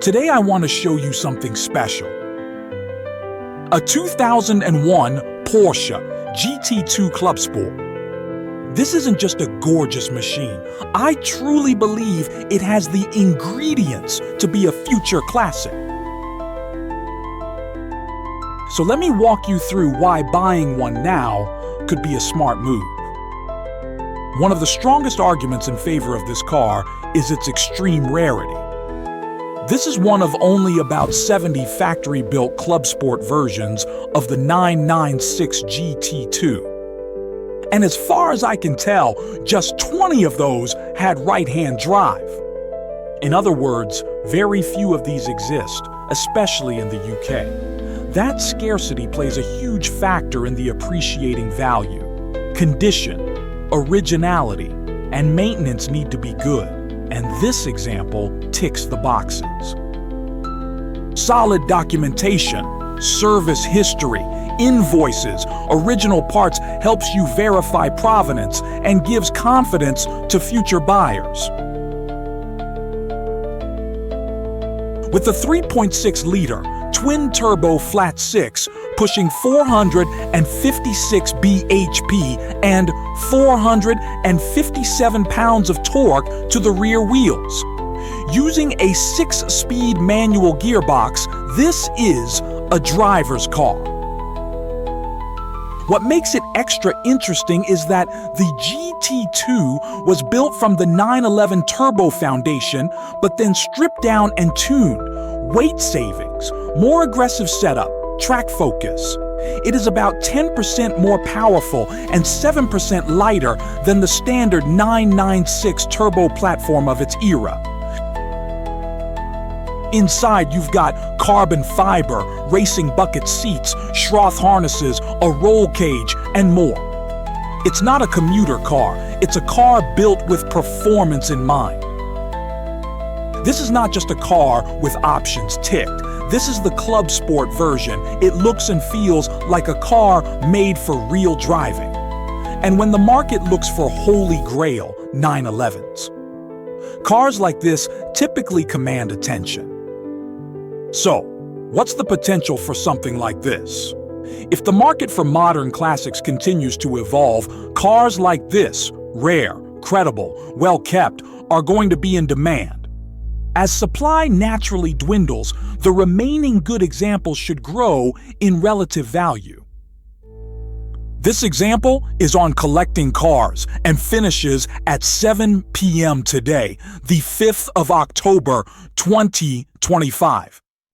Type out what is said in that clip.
Today I want to show you something special. A 2001 Porsche GT2 Clubsport. This isn't just a gorgeous machine. I truly believe it has the ingredients to be a future classic. So let me walk you through why buying one now could be a smart move. One of the strongest arguments in favor of this car is its extreme rarity. This is one of only about 70 factory-built Clubsport versions of the 996 GT2. And as far as I can tell, just 20 of those had right-hand drive. In other words, very few of these exist, especially in the UK. That scarcity plays a huge factor in the appreciating value. Condition, originality, and maintenance need to be good, and this example ticks the boxes. Solid documentation, service history, invoices, original parts helps you verify provenance and gives confidence to future buyers. With the 3.6-liter twin-turbo flat-six pushing 456 bhp and 457 pounds of torque to the rear wheels. Using a 6-speed manual gearbox, this is a driver's car. What makes it extra interesting is that the GT2 was built from the 911 turbo foundation, but then stripped down and tuned. Weight savings, more aggressive setup, track focus. It is about 10% more powerful and 7% lighter than the standard 996 turbo platform of its era. Inside, you've got carbon fiber, racing bucket seats, Schroth harnesses, a roll cage, and more. It's not a commuter car, it's a car built with performance in mind. This is not just a car with options ticked. This is the Clubsport version. It looks and feels like a car made for real driving. And when the market looks for holy grail 911s, cars like this typically command attention. So, what's the potential for something like this? If the market for modern classics continues to evolve, cars like this, rare, credible, well-kept, are going to be in demand. As supply naturally dwindles, the remaining good examples should grow in relative value. This example is on collecting cars and finishes at 7 p.m. today, the 5th of October, 2025.